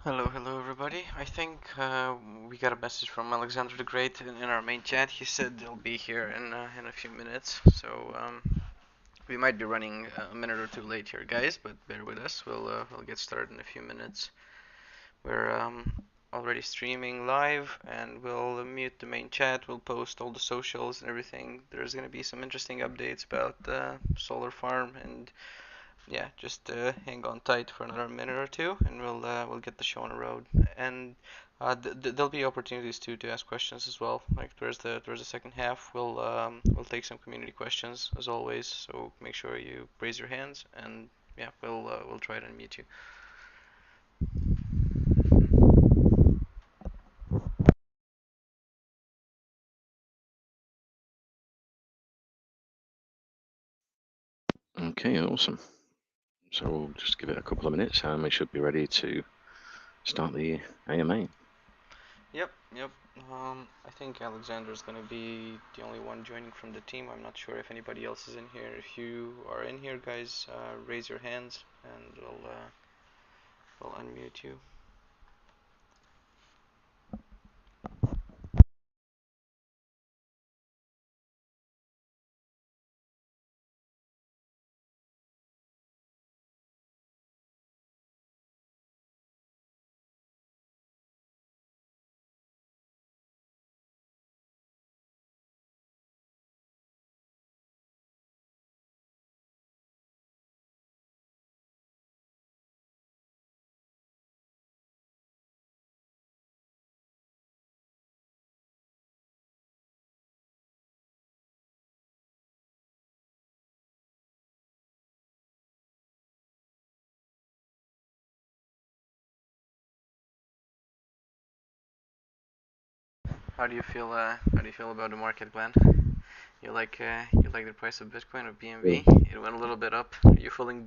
Hello everybody. I think we got a message from Alexander the Great in our main chat. He said he'll be here in a few minutes, so we might be running a minute or two late here, guys. But bear with us. We'll get started in a few minutes. We're already streaming live, and we'll mute the main chat. We'll post all the socials and everything. There's gonna be some interesting updates about the solar farm and yeah, just hang on tight for another minute or two, and we'll get the show on the road. And there'll be opportunities to ask questions as well. Like there's the second half. We'll take some community questions as always. So make sure you raise your hands, and yeah, we'll try to unmute you. Okay, awesome. So we'll just give it a couple of minutes and we should be ready to start the AMA. Yep. I think Alexander's gonna be the only one joining from the team. I'm not sure if anybody else is in here. If you are in here, guys, raise your hands, and we'll unmute you. How do you feel? How do you feel about the market, Glenn? You like the price of Bitcoin or BNB? It went a little bit up. Are you feeling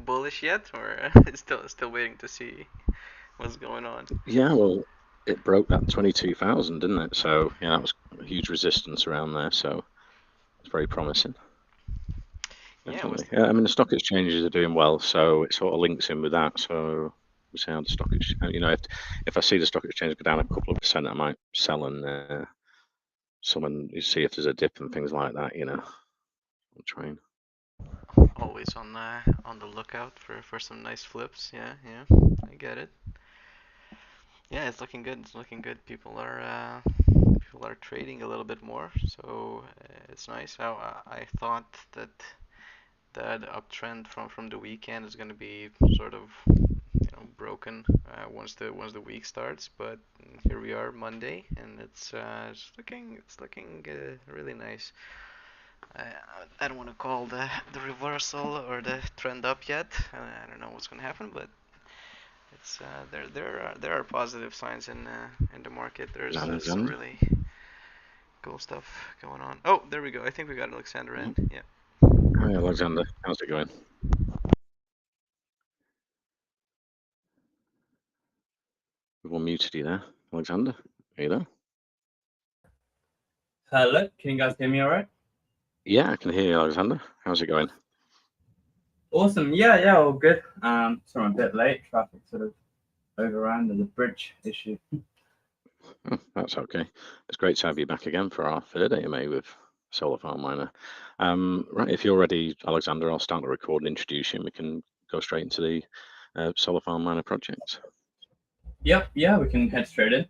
bullish yet, or still waiting to see what's going on? Yeah, well, it broke that 22,000, didn't it? So yeah, that was a huge resistance around there. So it's very promising. Definitely. Yeah, I mean, the stock exchanges are doing well, so it sort of links in with that. So we see how the stock exchange, if I see the stock exchange go down a couple of percent, I might sell and you see if there's a dip and things like that, on train. Always on the lookout for some nice flips. Yeah, I get it. Yeah, it's looking good. It's looking good. People are trading a little bit more, so it's nice. I thought that the uptrend from the weekend is going to be sort of broken once the week starts, but here we are Monday, and it's looking really nice. I, I don't want to call the reversal or the trend up yet. I don't know what's going to happen, but it's there are positive signs in the market. There's some really cool stuff going on. Oh, there we go. I think we got Alexander in. Yeah. Hi, Alexander. How's it going? We've unmuted you there. Alexander, are you there? Hello, can you guys hear me all right? Yeah, I can hear you, Alexander. How's it going? Awesome. Yeah, all good. Sorry, I'm a bit late. Traffic sort of overran. There's a bridge issue. Oh, that's okay. It's great to have you back again for our third AMA with Solar Farm Miner. Right, if you're ready, Alexander, I'll start the record and introduce you, and we can go straight into the Solar Farm Miner project. Yep, yeah, we can head straight in.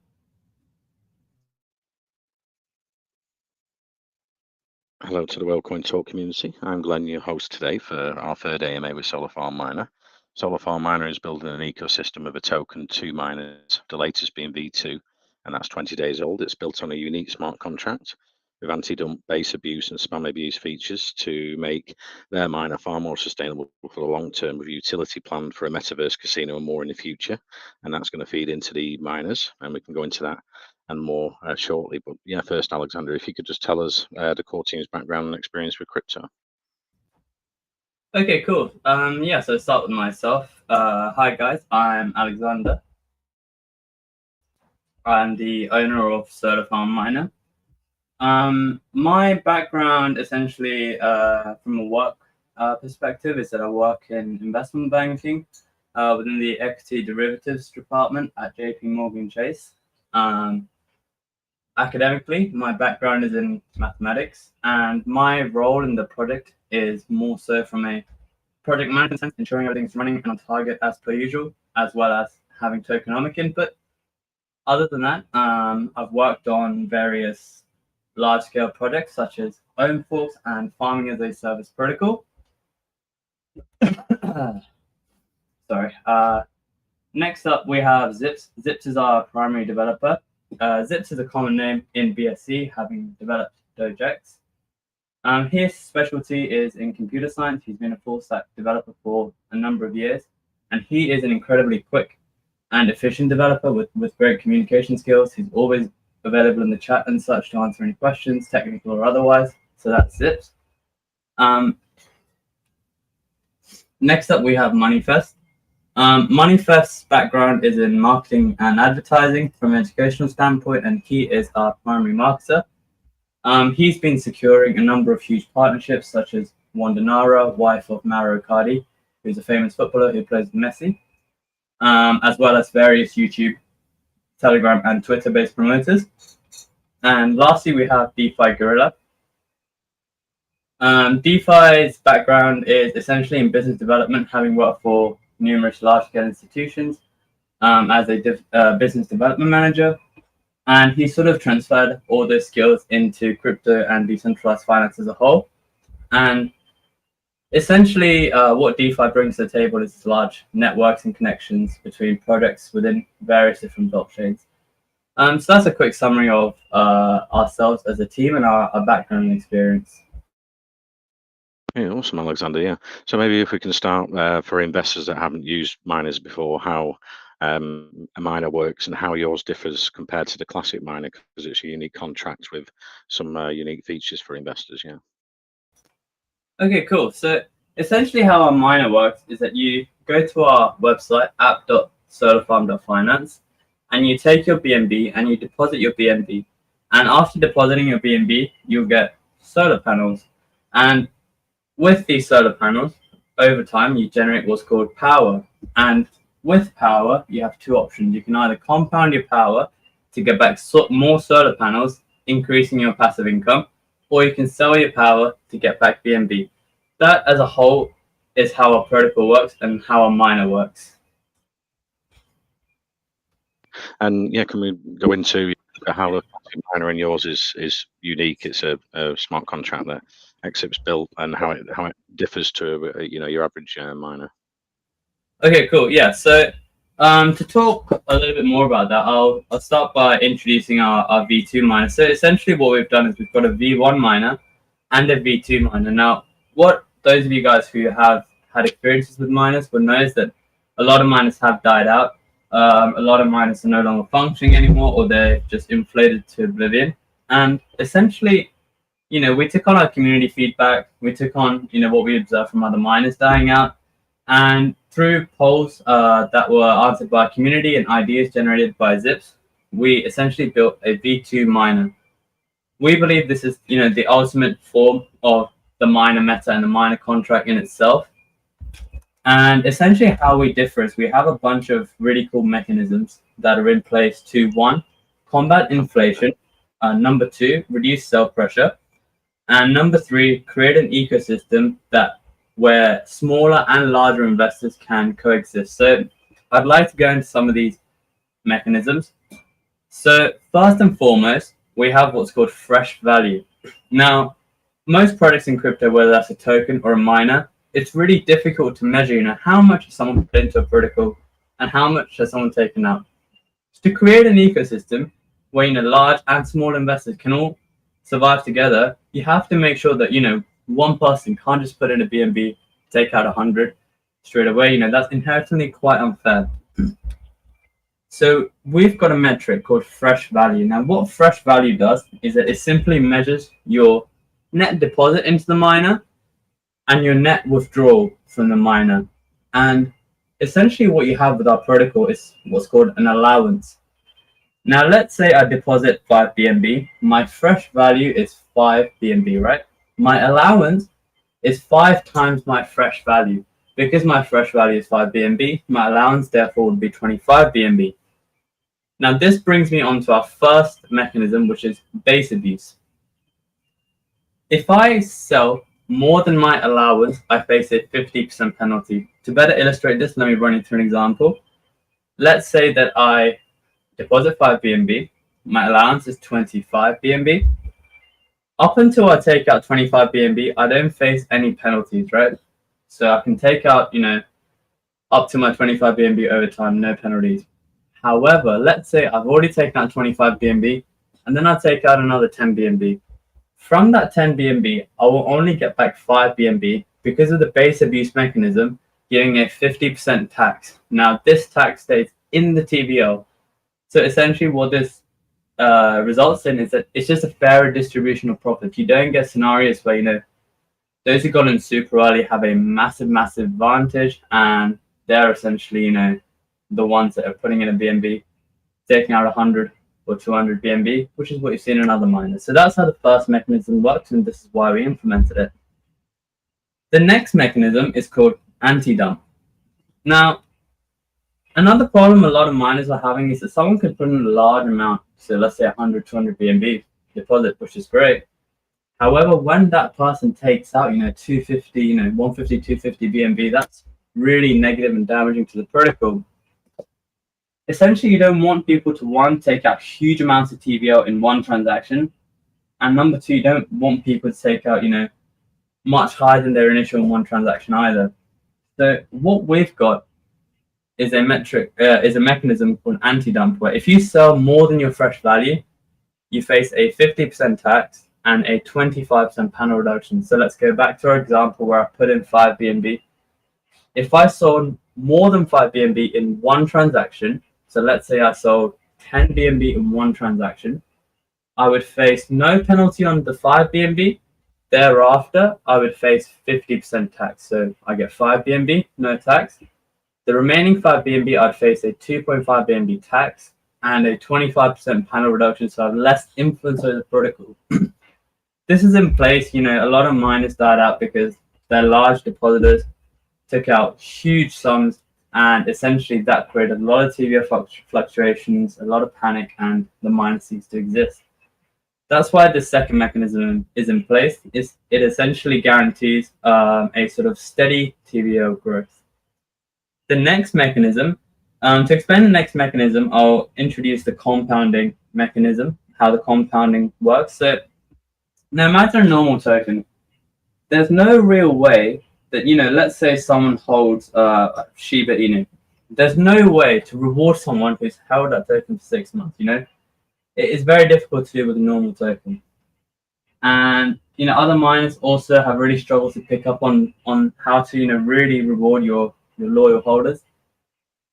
Hello to the WorldCoin Talk community. I'm Glenn, your host today for our third AMA with Solar Farm Miner. Solar Farm Miner is building an ecosystem of a token, 2 miners, the latest being V2, and that's 20 days old. It's built on a unique smart contract with anti-dump, base abuse, and spam abuse features to make their miner far more sustainable for the long term, with utility planned for a Metaverse casino and more in the future. And that's going to feed into the miners, and we can go into that and more shortly. But yeah, first, Alexander, if you could just tell us the core team's background and experience with crypto. Okay, cool. Yeah, so start with myself. Hi guys, I'm Alexander. I'm the owner of Solar Farm Miner. My background essentially from a work perspective is that I work in investment banking. within the equity derivatives department at JP Morgan Chase. Academically, my background is in mathematics, and my role in the project is more so from a project management sense, ensuring everything's running and on target as per usual, as well as having tokenomic input. Other than that, I've worked on various large-scale projects such as open forks and farming as a service protocol. Sorry. Next up, we have Zips. Zips is our primary developer. Zips is a common name in BSc, having developed Dogex. His specialty is in computer science. He's been a full-stack developer for a number of years, and he is an incredibly quick and efficient developer with great communication skills. He's always available in the chat and such to answer any questions, technical or otherwise. So that's Zips. Next up, we have Moneyfest. Moneyfest's background is in marketing and advertising from an educational standpoint, and he is our primary marketer. He's been securing a number of huge partnerships, such as Wanda Nara, wife of Mauro Icardi, who's a famous footballer who plays with Messi, as well as various YouTube, Telegram, and Twitter-based promoters. And lastly, we have DeFi Gorilla. DeFi's background is essentially in business development, having worked for numerous large-scale institutions as a business development manager. And he sort of transferred all those skills into crypto and decentralized finance as a whole. And essentially, what DeFi brings to the table is large networks and connections between projects within various different blockchains. So that's a quick summary of ourselves as a team and our background and experience. Yeah, awesome, Alexander. Yeah. So maybe if we can start for investors that haven't used miners before, how a miner works and how yours differs compared to the classic miner, because it's a unique contract with some unique features for investors. Yeah. Okay, cool. So essentially how a miner works is that you go to our website, app.solarfarm.finance, and you take your BNB and you deposit your BNB. And after depositing your BNB, you'll get solar panels. And with these solar panels, over time, you generate what's called power. And with power, you have two options. You can either compound your power to get back more solar panels, increasing your passive income, or you can sell your power to get back BNB. That as a whole is how a protocol works and how a miner works. And yeah, can we go into how the miner in yours is unique? It's a smart contract that Exip's built, and how it differs to your average miner. Okay, cool. Yeah. So to talk a little bit more about that, I'll start by introducing our V2 miner. So essentially, what we've done is we've got a V1 miner and a V2 miner. Now, what those of you guys who have had experiences with miners would know is that a lot of miners have died out. A lot of miners are no longer functioning anymore, or they're just inflated to oblivion. And essentially, we took on our community feedback. We took on, what we observed from other miners dying out. And through polls that were answered by community and ideas generated by Zips, we essentially built a V2 miner. We believe this is, the ultimate form of the miner meta and the miner contract in itself. And essentially how we differ is we have a bunch of really cool mechanisms that are in place to, one, combat inflation, number two, reduce sell pressure, and number three, create an ecosystem where smaller and larger investors can coexist. So I'd like to go into some of these mechanisms. So first and foremost, we have what's called fresh value. Now, most projects in crypto, whether that's a token or a miner, it's really difficult to measure, how much has someone put into a protocol and how much has someone taken out. To create an ecosystem where, large and small investors can all survive together, you have to make sure that, one person can't just put in a BNB, take out 100 straight away. That's inherently quite unfair. So we've got a metric called fresh value. Now, what fresh value does is that it simply measures your net deposit into the miner and your net withdrawal from the miner. And essentially what you have with our protocol is what's called an allowance. Now, let's say I deposit 5 BNB. My fresh value is 5 BNB, right? My allowance is 5 times my fresh value. Because my fresh value is 5 BNB, my allowance therefore would be 25 BNB. Now this brings me on to our first mechanism, which is base abuse. If I sell more than my allowance, I face a 50% penalty. To better illustrate this, let me run you through an example. Let's say that I deposit 5 BNB, my allowance is 25 BNB. Up until I take out 25 BNB, I don't face any penalties, right? So I can take out, up to my 25 BNB over time, no penalties. However, let's say I've already taken out 25 BNB, and then I take out another 10 BNB. From that 10 BNB, I will only get back 5 BNB because of the base abuse mechanism, giving a 50% tax. Now, this tax stays in the TVL. So essentially what this results in is that it's just a fairer distribution of profit. You don't get scenarios where, those who got in super early have a massive advantage, and they're essentially, the ones that are putting in a BNB, taking out 100 or 200 BNB, which is what you've seen in other miners. So that's how the first mechanism works, and this is why we implemented it. The next mechanism is called anti-dump. Now, another problem a lot of miners are having is that someone could put in a large amount, so let's say 100, 200 BNB deposit, which is great. However, when that person takes out, 250, 150, 250 BNB, that's really negative and damaging to the protocol. Essentially, you don't want people to, one, take out huge amounts of TVL in one transaction, and number two, you don't want people to take out, much higher than their initial in one transaction either. So what we've got is a mechanism called anti-dump, where if you sell more than your fresh value, you face a 50% tax and a 25% panel reduction. So let's go back to our example where I put in 5 BNB. If I sold more than 5 BNB in one transaction, so let's say I sold 10 BNB in one transaction, I would face no penalty on the 5 BNB. Thereafter, I would face 50% tax. So I get 5 BNB, no tax. The remaining 5 BNB, I'd face a 2.5 BNB tax and a 25% panel reduction, so I have less influence over the protocol. This is in place, a lot of miners died out because their large depositors took out huge sums, and essentially that created a lot of TVL fluctuations, a lot of panic, and the miner ceased to exist. That's why the second mechanism is in place. It essentially guarantees a sort of steady TVL growth. The next mechanism, to explain the next mechanism, I'll introduce the compounding mechanism, how the compounding works. So now imagine a normal token. There's no real way that, let's say someone holds Shiba Inu. There's no way to reward someone who's held that token for 6 months, It is very difficult to do with a normal token. And, other miners also have really struggled to pick up on how to, really reward your loyal holders.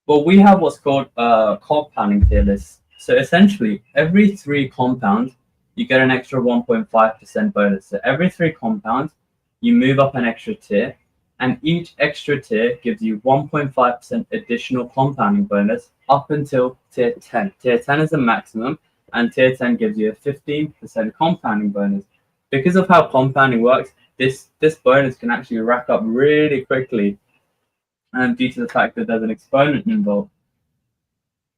But we have what's called compounding tier lists. So essentially, every 3 compounds, you get an extra 1.5% bonus. So every 3 compounds, you move up an extra tier, and each extra tier gives you 1.5% additional compounding bonus up until tier 10. Tier 10 is the maximum, and tier 10 gives you a 15% compounding bonus. Because of how compounding works, this bonus can actually rack up really quickly, and due to the fact that there's an exponent involved.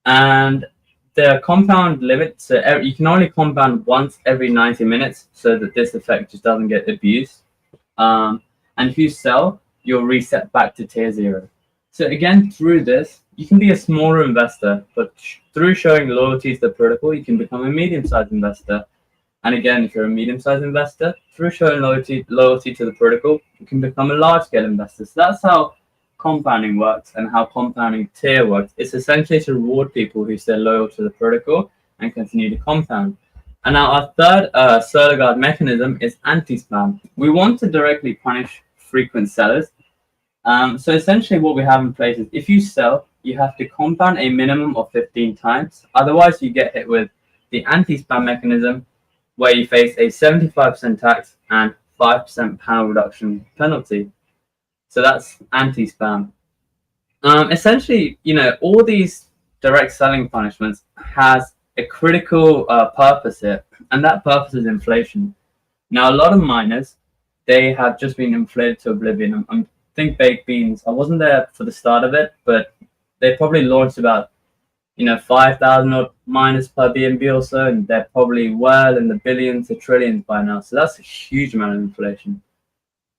And the compound limit, so you can only compound once every 90 minutes so that this effect just doesn't get abused. And if you sell, you'll reset back to tier 0. So again, through this, you can be a smaller investor, but through showing loyalty to the protocol, you can become a medium-sized investor. And again, if you're a medium-sized investor, through showing loyalty to the protocol, you can become a large-scale investor. So that's how compounding works and how compounding tier works. It's essentially to reward people who stay loyal to the protocol and continue to compound. And now our third solar guard mechanism is anti-spam. We want to directly punish frequent sellers. So essentially what we have in place is if you sell, you have to compound a minimum of 15 times. Otherwise, you get hit with the anti-spam mechanism, where you face a 75% tax and 5% panel reduction penalty. So that's anti-spam. Essentially, all these direct selling punishments has a critical purpose here, and that purpose is inflation. Now, a lot of miners, they have just been inflated to oblivion. I'm think baked beans. I wasn't there for the start of it, but they probably launched about 5,000 odd miners per BNB or so, and they're probably well in the billions to trillions by now. So that's a huge amount of inflation.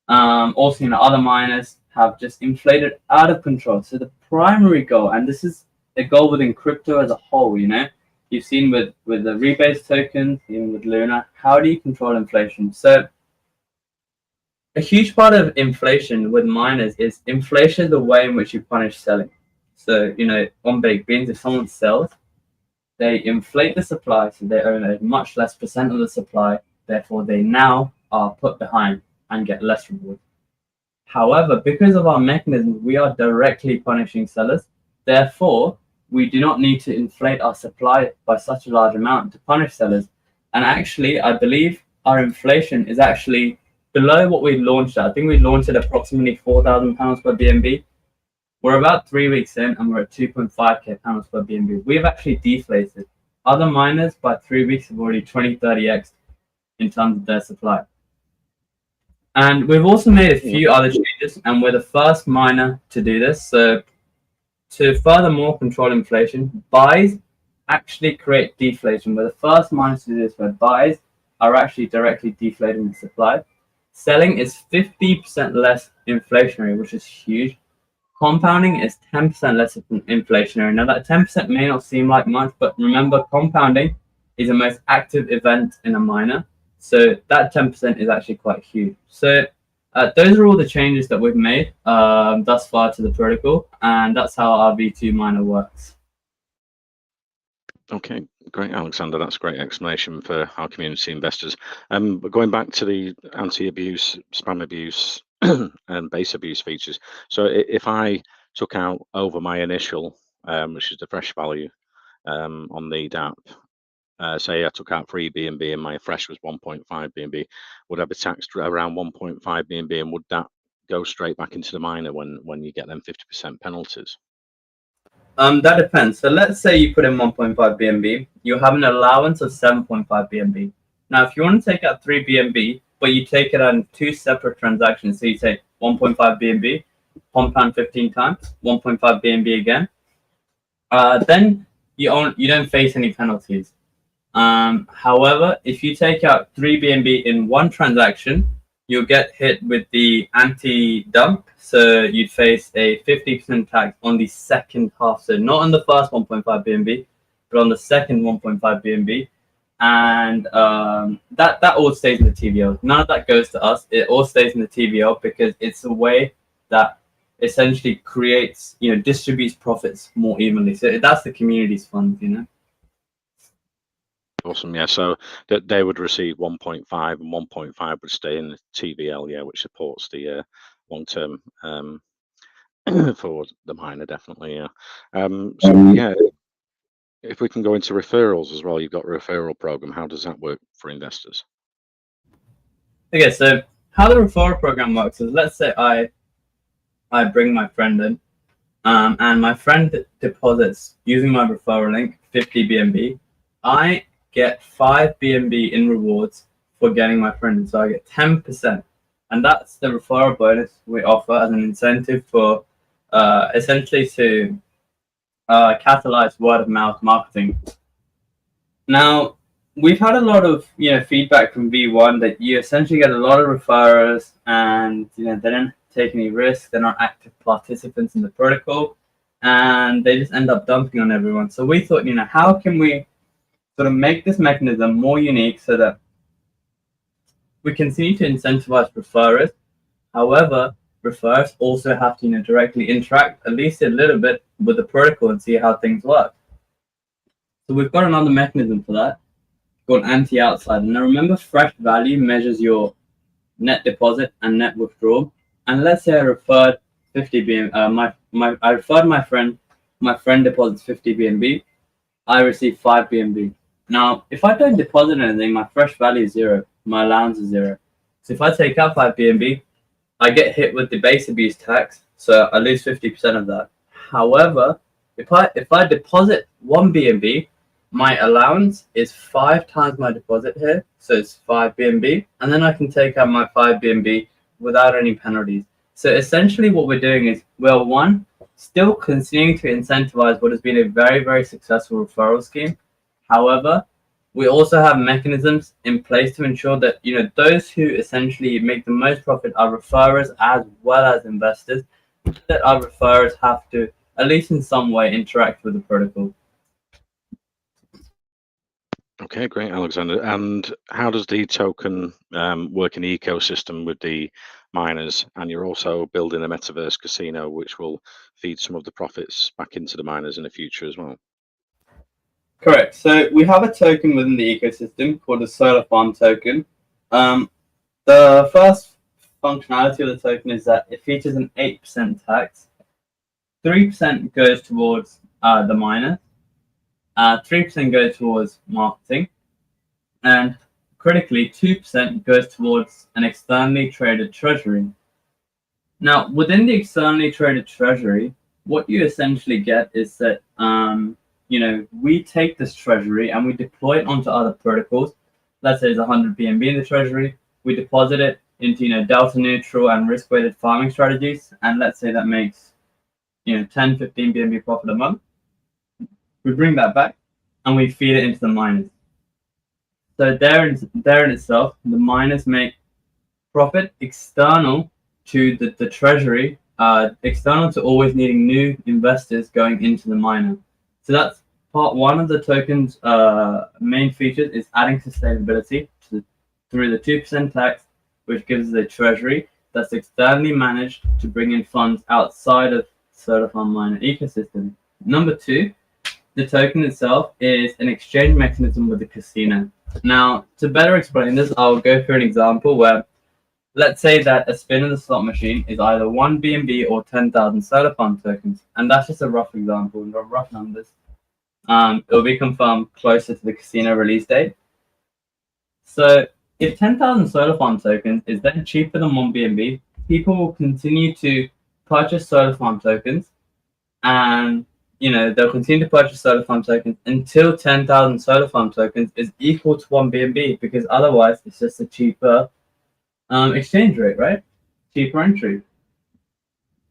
Also, other miners have just inflated out of control. So the primary goal, and this is the goal within crypto as a whole, you've seen with the rebase tokens, even with Luna, how do you control inflation? So a huge part of inflation with miners is inflation, the way in which you punish selling. So, on baked beans, if someone sells, they inflate the supply, so they own a much less percent of the supply. Therefore, they now are put behind and get less reward. However, because of our mechanism, we are directly punishing sellers. Therefore, we do not need to inflate our supply by such a large amount to punish sellers. And actually, I believe our inflation is actually below what we launched at. I think we launched at approximately £4,000 per BNB. We're about 3 weeks in and we're at 2.5k pounds per BNB. We've actually deflated. Other miners by 3 weeks have already 20-30x in terms of their supply. And we've also made a few other changes, and we're the first miner to do this. So to furthermore control inflation, buys actually create deflation. We're the first miners to do this, where buys are actually directly deflating the supply. Selling is 50% less inflationary, which is huge. Compounding is 10% less inflationary. Now that 10% may not seem like much, but remember, compounding is the most active event in a miner. So that 10% is actually quite huge. So those are all the changes that we've made thus far to the protocol, and that's how our V2 miner works. Okay, great, Alexander. That's a great explanation for our community investors. But going back to the anti-abuse, spam abuse, and base abuse features. So if I took out over my initial, which is the fresh value on the DApp, say I took out 3 BNB and my fresh was 1.5 BNB, would I be taxed around 1.5 BNB, and would that go straight back into the miner when you get them 50% penalties? That depends. So let's say you put in 1.5 BNB, you have an allowance of 7.5 BNB. Now, if you want to take out 3 BNB, but you take it on 2 separate transactions, so you take 1.5 BNB, compound 15 times, 1.5 BNB again, then you don't face any penalties. However, if you take out 3 BNB in one transaction, you'll get hit with the anti-dump. So you'd face a 50% tax on the second half. So not on the first 1.5 BNB, but on the second 1.5 BNB. And that all stays in the TVL. None of that goes to us. It all stays in the TVL because it's a way that essentially creates, distributes profits more evenly. So that's the community's fund, Awesome, yeah. So that they would receive 1.5 and 1.5 would stay in the TVL, yeah, which supports the long-term for the miner, definitely, yeah. So yeah, if we can go into referrals as well, you've got a referral program. How does that work for investors? Okay, so how the referral program works is, let's say I bring my friend in, and my friend deposits using my referral link 50 BNB. I get 5 BNB in rewards for getting my friend in, so I get 10%, and that's the referral bonus we offer as an incentive for essentially to catalyze word of mouth marketing. Now, we've had a lot of feedback from V1 that you essentially get a lot of referrers, and they don't take any risks. They're not active participants in the protocol, and they just end up dumping on everyone. So we thought, how can we sort of make this mechanism more unique so that we continue to incentivize referrers. However, referrers also have to directly interact at least a little bit with the protocol and see how things work. So we've got another mechanism for that called anti-outside. And now remember, fresh value measures your net deposit and net withdrawal. And let's say I referred 50 BNB. I referred my friend. My friend deposits 50 BNB. I receive 5 BNB. Now, if I don't deposit anything, my fresh value is 0. My allowance is 0. So if I take out 5 BNB, I get hit with the base abuse tax, so I lose 50% of that. However, if I deposit 1 BNB, my allowance is 5 times my deposit here, so it's 5 BNB, and then I can take out my 5 BNB without any penalties. So essentially what we're doing is we're still continuing to incentivize what has been a very, very successful referral scheme. However, we also have mechanisms in place to ensure that those who essentially make the most profit are referrers as well as investors, that our referrers have to at least in some way interact with the protocol. Okay, great, Alexander. And how does the token work in the ecosystem with the miners? And you're also building a Metaverse casino, which will feed some of the profits back into the miners in the future as well. Correct. So we have a token within the ecosystem called a solar farm token. The first functionality of the token is that it features an 8% tax. 3% goes towards the miner. 3% goes towards marketing. And critically, 2% goes towards an externally traded treasury. Now, within the externally traded treasury, what you essentially get is that we take this treasury and we deploy it onto other protocols. Let's say there's 100 BNB in the treasury. We deposit it into delta neutral and risk-weighted farming strategies, and let's say that makes 10, 15 BNB profit a month. We bring that back and we feed it into the miners. So there in itself, the miners make profit external to the treasury, external to always needing new investors going into the miner. So that's part one of the token's main features, is adding sustainability through the 2% tax, which gives us a treasury that's externally managed to bring in funds outside of solar farm miner ecosystem. Number two, the token itself is an exchange mechanism with the casino. Now, to better explain this, I'll go through an example where, let's say that a spin in the slot machine is either 1 BNB or 10,000 solar farm tokens, and that's just a rough example, rough numbers. It will be confirmed closer to the casino release date. So if 10,000 solar farm tokens is then cheaper than 1 BNB, people will continue to purchase solar farm tokens, and they'll continue to purchase solar farm tokens until 10,000 solar farm tokens is equal to 1 BNB, because otherwise it's just a cheaper exchange rate, right? Cheaper entry.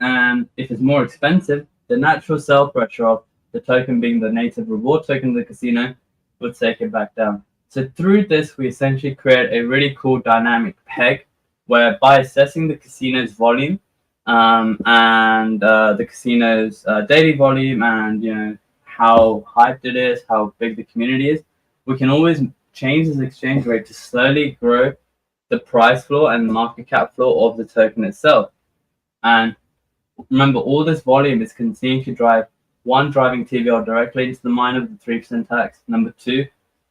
And if it's more expensive, the natural sell pressure of the token being the native reward token of the casino would take it back down. So through this, we essentially create a really cool dynamic peg, where by assessing the casino's volume and the casino's daily volume and how hyped it is, how big the community is, we can always change this exchange rate to slowly grow the price floor and the market cap floor of the token itself. And remember, all this volume is continuing to drive, one, driving TVL directly into the miner with the 3% tax. Number two,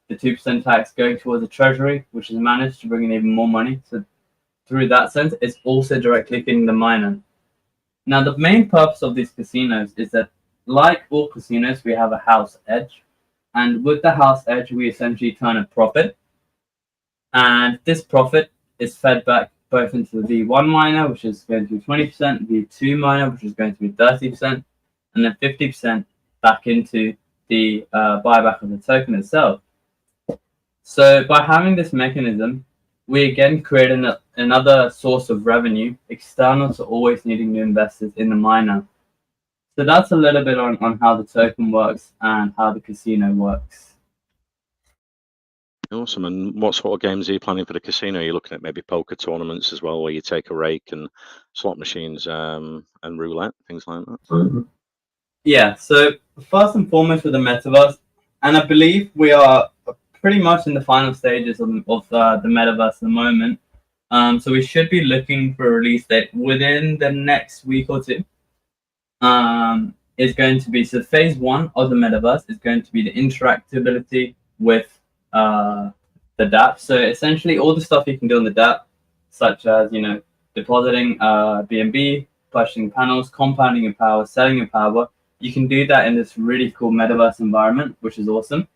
the 2% tax going towards the treasury, which is managed to bring in even more money. So through that sense, it's also directly feeding the miner. Now, the main purpose of these casinos is that, like all casinos, we have a house edge. And with the house edge, we essentially turn a profit. And this profit is fed back both into the V1 miner, which is going to be 20%, V2 miner, which is going to be 30%, and then 50% back into the buyback of the token itself. So by having this mechanism, we again create another source of revenue external to always needing new investors in the miner. So that's a little bit on how the token works and how the casino works. Awesome. And what sort of games are you planning for the casino? Are you looking at maybe poker tournaments as well, where you take a rake, and slot machines and roulette, things like that? Yeah, so first and foremost with the Metaverse, and I believe we are pretty much in the final stages of the Metaverse at the moment. So we should be looking for a release date within the next week or two. Is going to be, so phase one of the Metaverse is going to be the interactability with the dApp. So essentially all the stuff you can do on the dApp, such as depositing BNB, purchasing panels, compounding your power, selling your power, you can do that in this really cool Metaverse environment, which is awesome.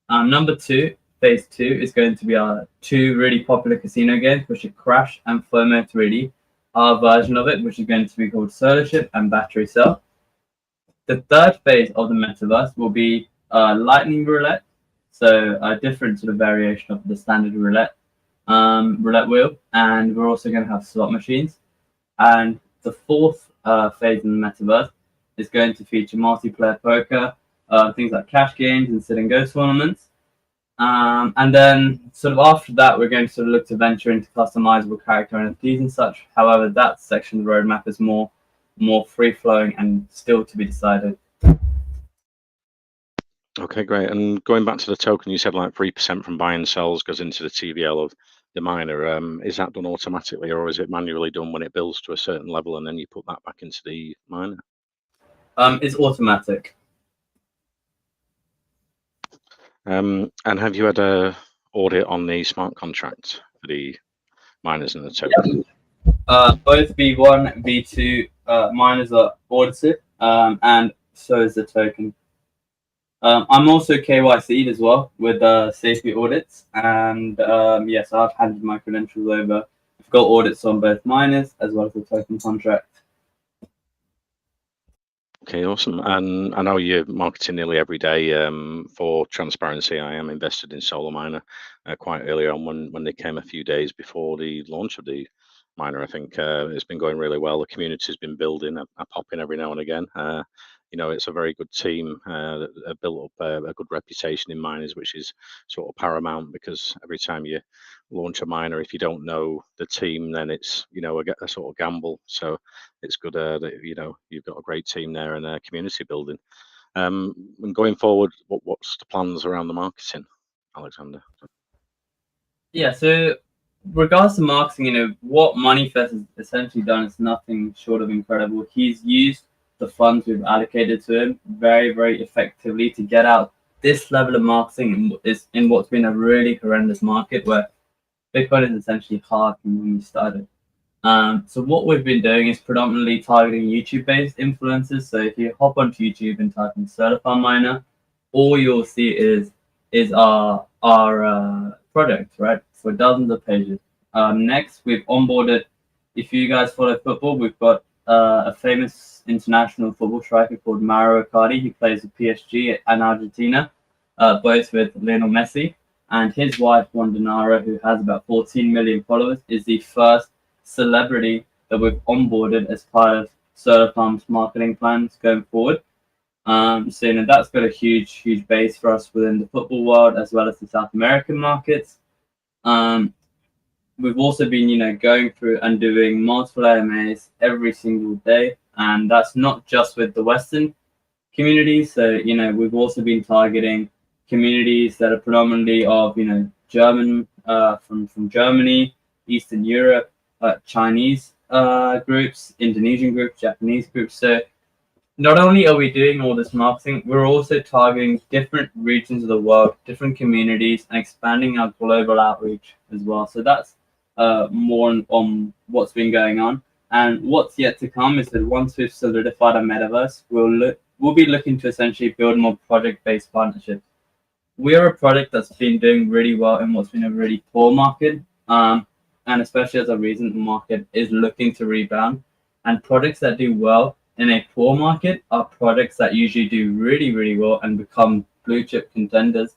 Number two, phase two, is going to be our two really popular casino games, which are Crash and FOMO 3D. Our version of it, which is going to be called Solar Ship and Battery Cell. The third phase of the Metaverse will be Lightning Roulette, so a different sort of variation of the standard roulette wheel, and we're also going to have slot machines. And the fourth phase in the metaverse is going to feature multiplayer poker, things like cash games and sit and go tournaments. And then sort of after that, we're going to sort of look to venture into customizable character NFTs and such. However, that section of the roadmap is more free flowing and still to be decided. Okay, great. And going back to the token, you said like 3% from buy and sells goes into the TVL of the miner. Is that done automatically, or is it manually done when it builds to a certain level and then you put that back into the miner? It's automatic. And have you had a audit on the smart contract for the miners and the token? Both V1, V2 miners are audited, and so is the token. I'm also KYC'd as well with safety audits, and yes, I've handed my credentials over. I've got audits on both miners as well as the token contract. Okay, awesome. And I know you're marketing nearly every day. For transparency, I am invested in Solar Miner quite early on when they came a few days before the launch of the miner. I think it's been going really well. The community's been building. I pop in every now and again. It's a very good team that have built up a good reputation in miners, which is sort of paramount because every time you launch a miner, if you don't know the team, then it's a sort of gamble. So it's good that you've got a great team there and community building. And going forward, what's the plans around the marketing, Alexander? Yeah, so regards to marketing, what Moneyfest has essentially done is nothing short of incredible. He's used the funds we've allocated to him very, very effectively to get out this level of marketing in what's been a really horrendous market where Bitcoin is essentially half from when we started. So what we've been doing is predominantly targeting YouTube-based influencers. So if you hop onto YouTube and type in Certified Miner, all you'll see is our product, right, for dozens of pages. Next, we've onboarded. If you guys follow football, we've got a famous international football striker called Mauro Icardi. He plays with PSG and Argentina, both with Lionel Messi. And his wife, Wanda Nara, who has about 14 million followers, is the first celebrity that we've onboarded as part of Solar Farm's marketing plans going forward. So that's got a huge base for us within the football world as well as the South American markets. We've also been going through and doing multiple AMAs every single day, and that's not just with the Western communities. So we've also been targeting communities that are predominantly of German from Germany, Eastern Europe, Chinese groups, Indonesian groups, Japanese groups. So not only are we doing all this marketing, we're also targeting different regions of the world, different communities, and expanding our global outreach as well. So that's more on what's been going on. And what's yet to come is that once we've solidified our metaverse, we'll be looking to essentially build more project-based partnerships. We are a product that's been doing really well in what's been a really poor market, and especially as a recent market is looking to rebound. And products that do well in a poor market are products that usually do really, really well and become blue chip contenders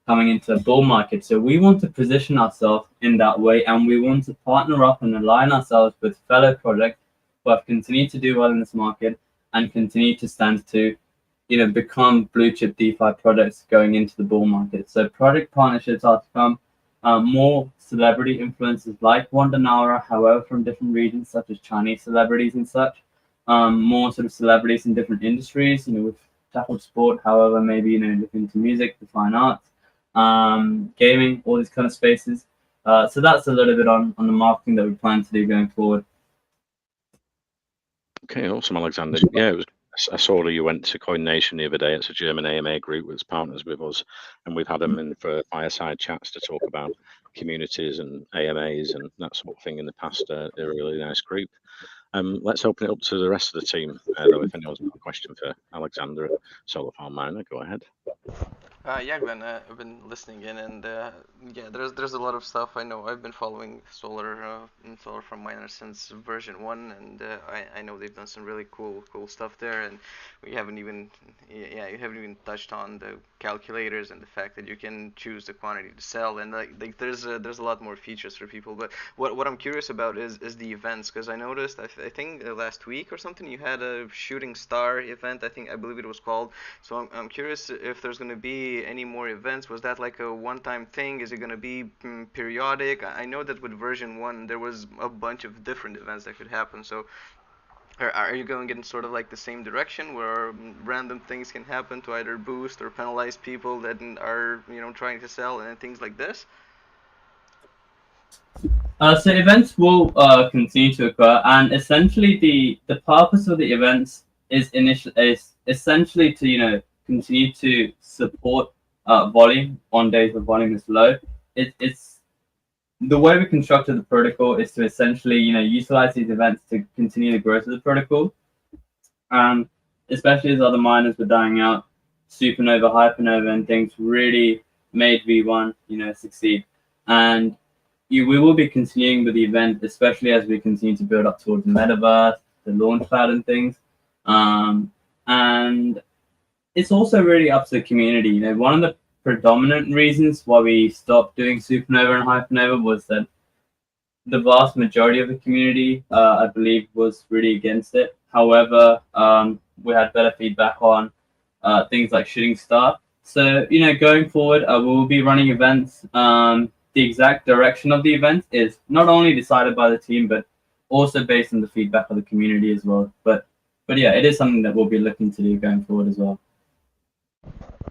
coming into a bull market. So we want to position ourselves in that way, and we want to partner up and align ourselves with fellow projects who have continued to do well in this market and continue to stand to become blue chip DeFi products going into the bull market. So product partnerships are to come. More celebrity influencers like Wanda Nara, however, from different regions such as Chinese celebrities and such. More sort of celebrities in different industries. We've tackled sport, however, maybe look into music, the fine arts, gaming, all these kind of spaces. So that's a little bit on the marketing that we plan to do going forward. Okay, awesome, Alexander. Yeah, I saw that you went to Coin Nation the other day. It's a German AMA group that's partners with us, and we've had them in for fireside chats to talk about communities and AMAs and that sort of thing in the past. They're a really nice group. Let's open it up to the rest of the team, though, if anyone's got a question for Alexander at Solar Farm Miner, go ahead. Yeah, Glenn, I've been listening in, and yeah, there's a lot of stuff. I know I've been following solar from miners since version one, and I know they've done some really cool stuff there. And we haven't even yeah, you haven't even touched on the calculators and the fact that you can choose the quantity to sell, and like there's a lot more features for people. But what I'm curious about is the events, because I noticed I think last week or something you had a shooting star event. I believe it was called. So I'm curious if there's going to be any more events. Was that like a one-time thing? Is it going to be periodic? I know that with version 1 there was a bunch of different events that could happen. So are you going in sort of like the same direction where random things can happen to either boost or penalize people that are, trying to sell and things like this? So events will continue to occur, and essentially the purpose of the events is essentially to continue to support volume on days where volume is low. It's the way we constructed the protocol is to essentially utilize these events to continue the growth of the protocol, and especially as other miners were dying out, supernova, hypernova, and things really made V1 succeed. And we will be continuing with the event, especially as we continue to build up towards the Metaverse, the Launchpad, and things. And it's also really up to the community. One of the predominant reasons why we stopped doing Supernova and Hypernova was that the vast majority of the community, I believe, was really against it. However, we had better feedback on things like Shooting Star. So, going forward, we will be running events. The exact direction of the event is not only decided by the team, but also based on the feedback of the community as well. But yeah, it is something that we'll be looking to do going forward as well.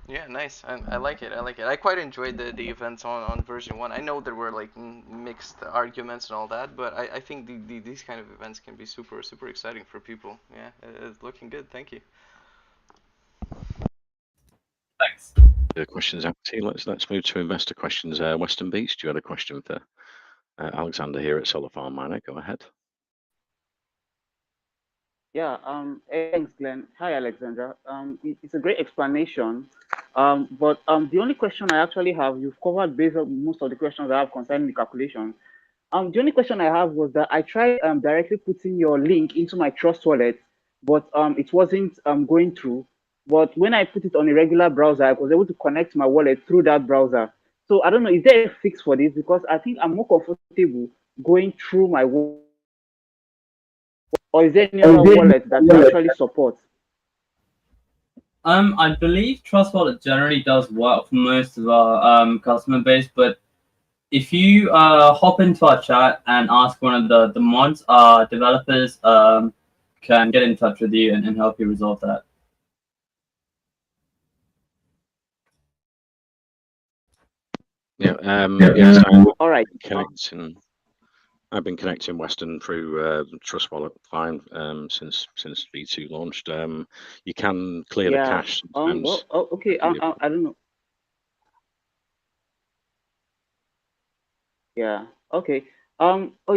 Yeah, nice. I like it. I like it. I quite enjoyed the events on version 1. I know there were like mixed arguments and all that, but I think these kind of events can be super exciting for people. Yeah, it's looking good. Thank you. Thanks. The questions empty. Let's move to investor questions. Western Beach, you had a question for Alexander here at Solar Farm Miner. Go ahead. Yeah, thanks, Glenn. Hi, Alexandra. It's a great explanation. But the only question I actually have, you've covered based on most of the questions I have concerning the calculation. The only question I have was that I tried directly putting your link into my Trust wallet, but it wasn't going through. But when I put it on a regular browser, I was able to connect my wallet through that browser. So I don't know, is there a fix for this? Because I think I'm more comfortable going through my wallet, or is there any other wallet that you actually support? I believe Trust Wallet generally does work for most of our customer base, but if you hop into our chat and ask one of the mods, our developers can get in touch with you and help you resolve that. Yeah. Yes. All right. I've been connecting Western through Trust Wallet fine since V2 launched. You can clear the cache sometimes. Okay. I don't know. Yeah. Okay.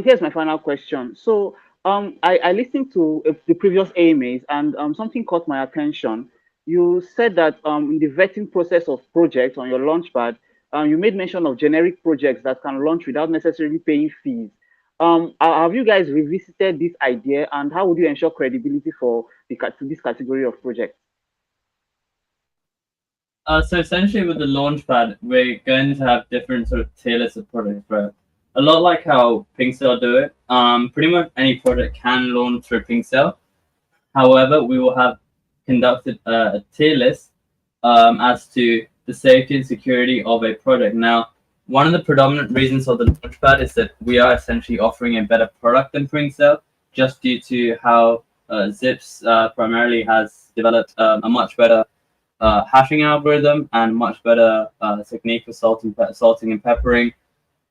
Here's my final question. So, I listened to the previous AMAs, and something caught my attention. You said that in the vetting process of projects on your Launchpad, you made mention of generic projects that can launch without necessarily paying fees. Have you guys revisited this idea, and how would you ensure credibility for this category of projects? So essentially with the Launchpad, we're going to have different sort of tier lists of projects, right? A lot like how PinkCell do it. Pretty much any project can launch through PinkCell. However, we will have conducted a tier list as to the safety and security of a project. Now, one of the predominant reasons of the Launchpad is that we are essentially offering a better product than PinkCell, just due to how Zips primarily has developed a much better hashing algorithm and much better technique for salting and peppering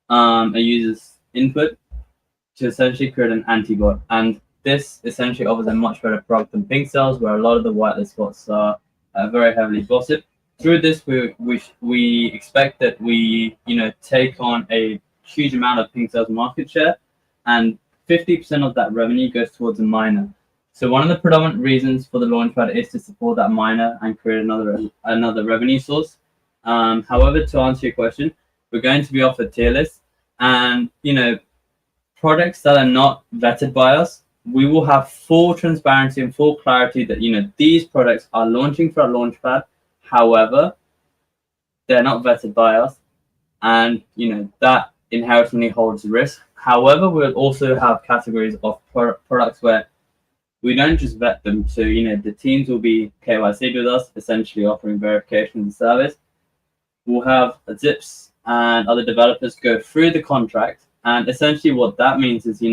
a user's input to essentially create an anti-bot. And this essentially offers a much better product than pink cells, where a lot of the whitelist bots are very heavily gossiped. Through this, we expect that we take on a huge amount of pink cells market share, and 50% of that revenue goes towards a miner. So one of the predominant reasons for the Launchpad is to support that miner and create another revenue source. However, to answer your question, we're going to be offered tier lists, and products that are not vetted by us, we will have full transparency and full clarity that these products are launching for a Launchpad. However, they're not vetted by us, and that inherently holds risk. However, we'll also have categories of products where we don't just vet them. So the teams will be KYC'd with us, essentially offering verification of the service. We'll have zips and other developers go through the contract, and essentially what that means is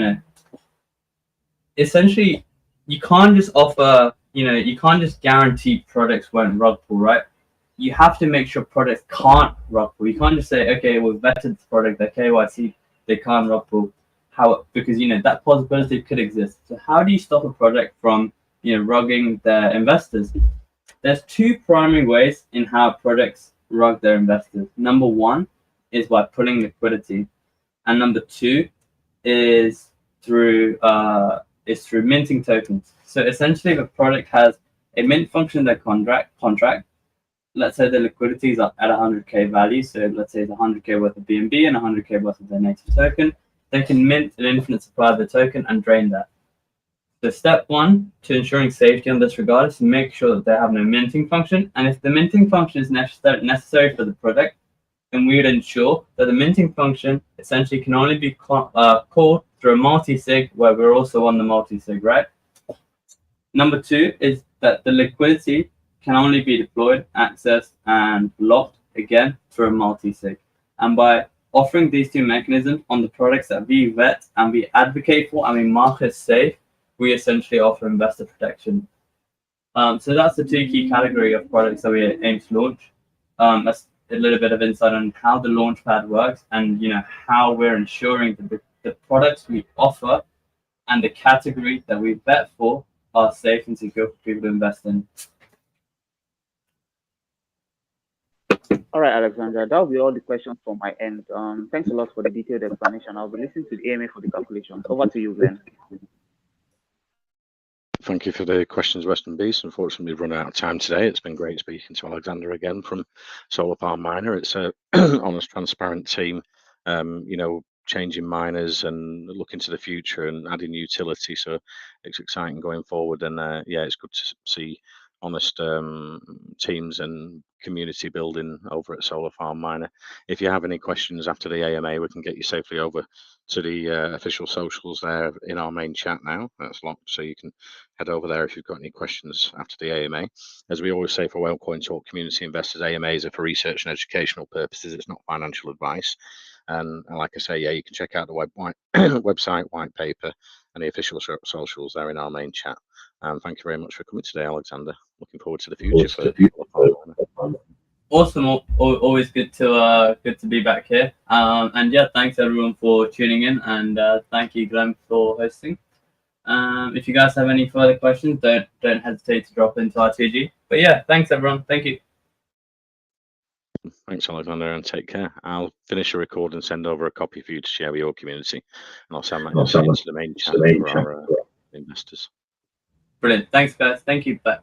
essentially you can't just offer you can't just guarantee products won't rug pull, right? You have to make sure products can't rug pull. You can't just say, okay, we've vetted this product, they're KYC, they can't rug pull. Because that possibility could exist. So how do you stop a project from rugging their investors? There's two primary ways in how projects rug their investors. Number one is by pulling liquidity, and number two is through minting tokens. So essentially, if a product has a mint function in their contract, let's say the liquidity is at 100k value. So let's say it's 100k worth of BNB and 100k worth of their native token. They can mint an infinite supply of the token and drain that. So step one to ensuring safety on this regard is to make sure that they have no minting function. And if the minting function is necessary for the product, then we would ensure that the minting function essentially can only be called through a multi-sig, where we're also on the multi-sig, right? Number two is that the liquidity can only be deployed, accessed, and locked again through a multi-sig. And by offering these two mechanisms on the products that we vet and we advocate for and we mark as safe, we essentially offer investor protection. So that's the two key category of products that we aim to launch. That's a little bit of insight on how the Launchpad works, and how we're ensuring that the products we offer and the category that we vet for are safe and secure for people to invest in. All right, Alexandra, that will be all the questions from my end. Thanks a lot for the detailed explanation. I'll be listening to the AMA for the calculations. Over to you, Glenn. Thank you for the questions, Western Beast. Unfortunately, we've run out of time today. It's been great speaking to Alexander again from Solar Farm Miner. It's a honest, transparent team, changing miners and looking to the future and adding utility. So it's exciting going forward. And it's good to see honest teams and community building over at Solar Farm Miner. If you have any questions after the AMA, we can get you safely over to the official socials there in our main chat now. That's locked, so you can head over there if you've got any questions after the AMA. As we always say for Wellcoin Talk community investors, AMAs are for research and educational purposes. It's not financial advice. And like I say, you can check out the website, white paper, and the official socials there in our main chat. Thank you very much for coming today, Alexander. Looking forward to the future. Awesome. Always good to be back here. And thanks everyone for tuning in, and thank you, Glenn, for hosting. If you guys have any further questions, don't hesitate to drop into our TG. But thanks everyone. Thank you. Thanks, Alexander, and take care. I'll finish a record and send over a copy for you to share with your community, and I'll send that into the main chat for our investors. Brilliant. Thanks, guys. Thank you. Bye.